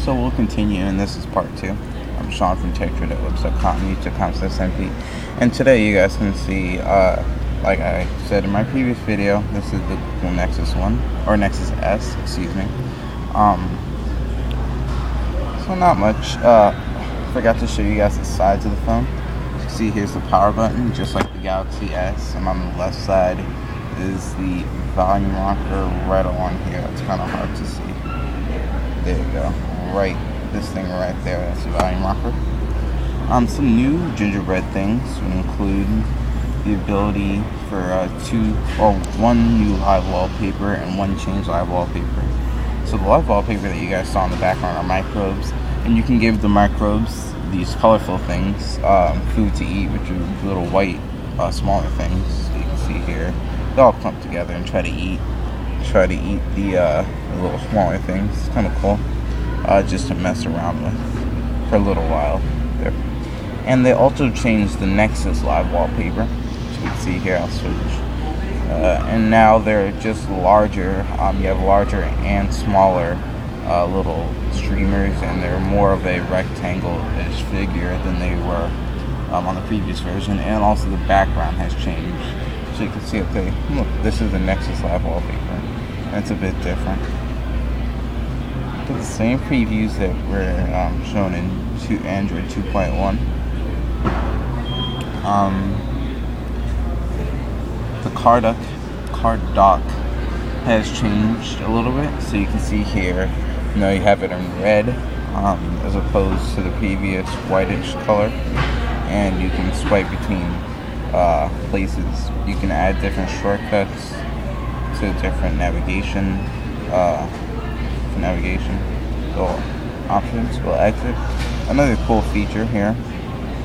So we'll continue, and this is part 2. I'm Sean from TechTrader.webs.com, youtube.com/MP. And today you guys can see, like I said in my previous video, this is the Google Nexus 1, or Nexus S, excuse me. So not much. Forgot to show you guys the sides of the phone. As you see, here's the power button, just like the Galaxy S, and on the left side is the volume rocker right along here. It's kind of hard to see. There you go. Right, this thing right there, that's the volume rocker. Some new gingerbread things would include the ability for one new live wallpaper and one change live wallpaper. So the live wallpaper that you guys saw in the background are microbes, and you can give the microbes these colorful things, food to eat, which are little white, smaller things. You can see here, they all clump together and try to eat the little smaller things. It's kind of cool, just to mess around with for a little while there. And they also changed the Nexus live wallpaper, which you can see here. I'll switch. And now they're just larger. You have larger and smaller little streamers, and they're more of a rectangle-ish figure than they were on the previous version. And also the background has changed. So you can see, okay, look, this is the Nexus live wallpaper. And it's a bit different. But the same previews that were shown in Android 2.1. The card dock has changed a little bit, so you can see here, you have it in red as opposed to the previous whitish color, and you can swipe between places. You can add different shortcuts to different navigation so options. Will exit. Another cool feature here,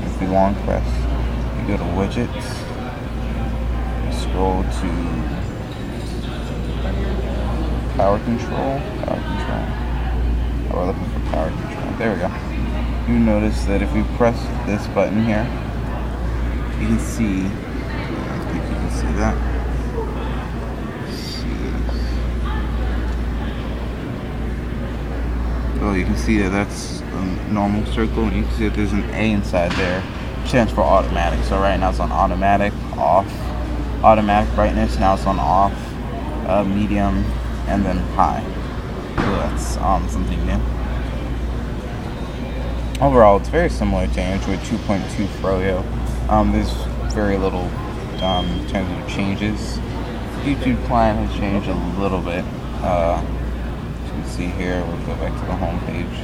if we long press, you go to widgets, scroll to power control. We're looking for power control. There we go. You notice that if we press this button here, you can see, I think you can see that. Well, you can see that that's a normal circle, and you can see that there's an A inside there, which stands for automatic. So right now it's on automatic, off, automatic brightness, now it's on off, medium, and then high. So that's something new. Overall, it's very similar to Android 2.2 Froyo. There's very little in terms of changes. YouTube client has changed a little bit. You can see here, we'll go back to the home page.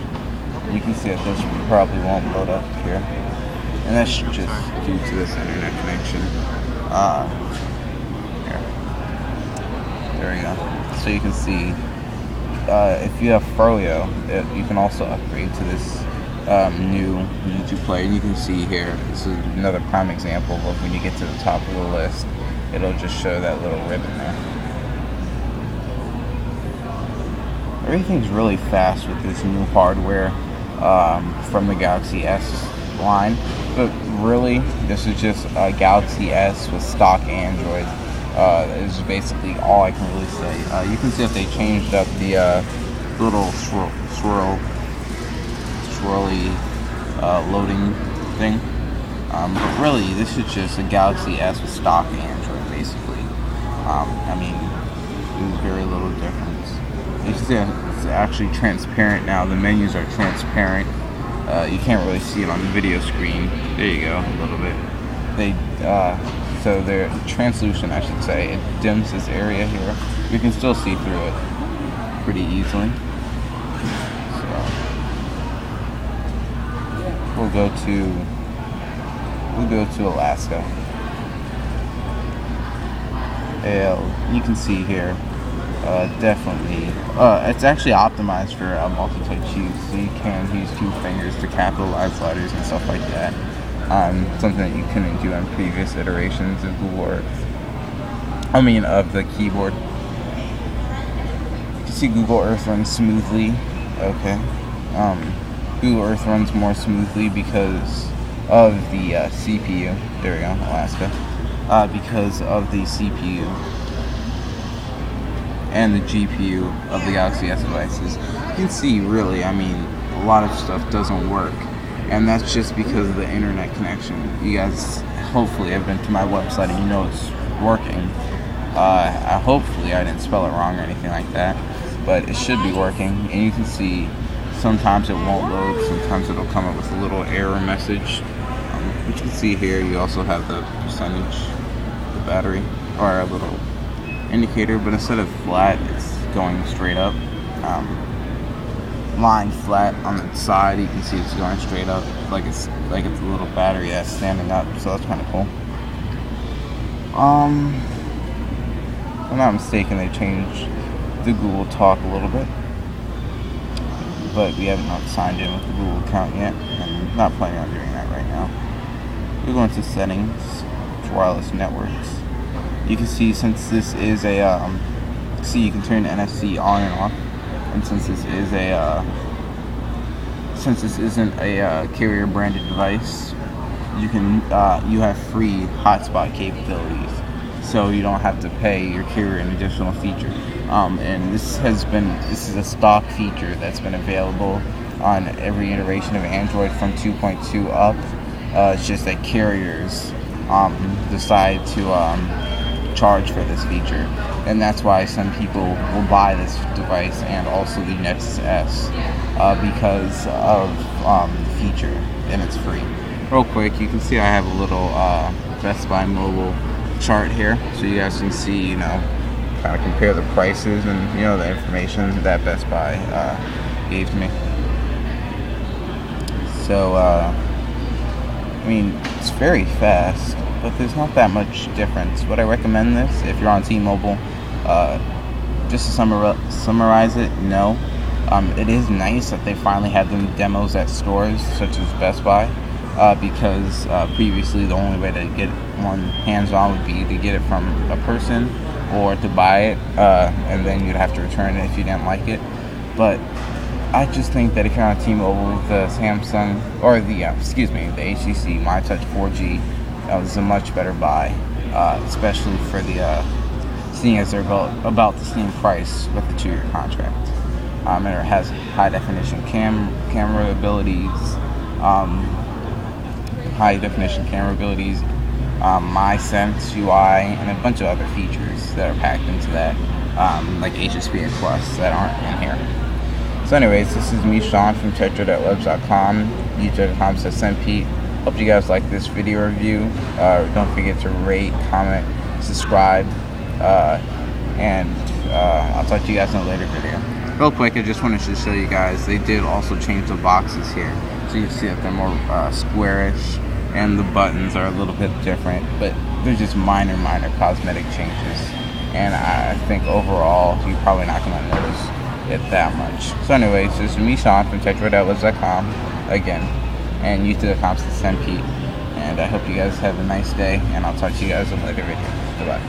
You can see that this probably won't load up here, and that's just due to this internet connection. Here, there we go. So you can see, if you have Froyo, you can also upgrade to this new YouTube player. And you can see here, this is another prime example of when you get to the top of the list, it'll just show that little ribbon there. Everything's really fast with this new hardware from the Galaxy S line, but really this is just a Galaxy S with stock Android. Is basically all I can really say. You can see that they changed up the little swirly loading thing, but really this is just a Galaxy S with stock Android basically. I mean, there's very little difference. You see it's actually transparent now. The menus are transparent. You can't really see it on the video screen. There you go, a little bit. So they're translucent, I should say. It dims this area here. You can still see through it pretty easily. So we'll go to Alaska. And you can see here. Definitely, it's actually optimized for multi-touch use, so you can use 2 fingers to capitalize letters and stuff like that. Something that you couldn't do on previous iterations of Google Earth. Of the keyboard. You can see Google Earth runs smoothly. Okay. Google Earth runs more smoothly because of the CPU. There we go, Alaska. Because of the CPU. and the GPU of the Galaxy S devices. You can see, really, I mean, a lot of stuff doesn't work, and that's just because of the internet connection. You guys hopefully have been to my website and you know it's working. Hopefully I didn't spell it wrong or anything like that, but it should be working. And you can see sometimes it won't load, sometimes it'll come up with a little error message. You can see here you also have the percentage of the battery, or a little indicator, but instead of flat, it's going straight up. Lying flat on the side, you can see it's going straight up, like it's a little battery that's standing up. So that's kind of cool. If I'm not mistaken, they changed the Google Talk a little bit, but we haven't signed in with the Google account yet, and I'm not planning on doing that right now. We go into settings, wireless networks. You can see, since this is a you can turn the NFC on and off, and since this isn't a carrier branded device, you have free hotspot capabilities, so you don't have to pay your carrier an additional feature. And this is a stock feature that's been available on every iteration of Android from 2.2 up. It's just that carriers decide to charge for this feature, and that's why some people will buy this device and also the Nexus S because of the feature, and it's free. Real quick, you can see I have a little Best Buy mobile chart here, so you guys can see, kind of compare the prices and the information that Best Buy gave to me. So I mean, it's very fast, but there's not that much difference. Would I recommend this if you're on T-Mobile? Just to summarize it, no. It is nice that they finally have them demos at stores such as Best Buy, because previously the only way to get one hands-on would be to get it from a person or to buy it, and then you'd have to return it if you didn't like it. But I just think that if you're on T-Mobile, the Samsung, or the HTC MyTouch 4G, this is a much better buy, especially for the seeing as they're about the same price with the 2-year contract. And it has high definition camera abilities, My Sense UI, and a bunch of other features that are packed into that, like HSPA Plus, that aren't in here. So anyways, this is me, Sean, from pt.1, youtube.com/sendpete. Hope you guys like this video review. Don't forget to rate, comment, subscribe, and I'll talk to you guys in a later video. Real quick, I just wanted to show you guys, they did also change the boxes here. So you can see that they're more squarish, and the buttons are a little bit different, but they're just minor cosmetic changes. And I think overall, you're probably not going to notice it that much. So anyways, this is me, Sean, from pt.1 again, and youtube.com/sendpete. And I hope you guys have a nice day, and I'll talk to you guys in a later video. Goodbye.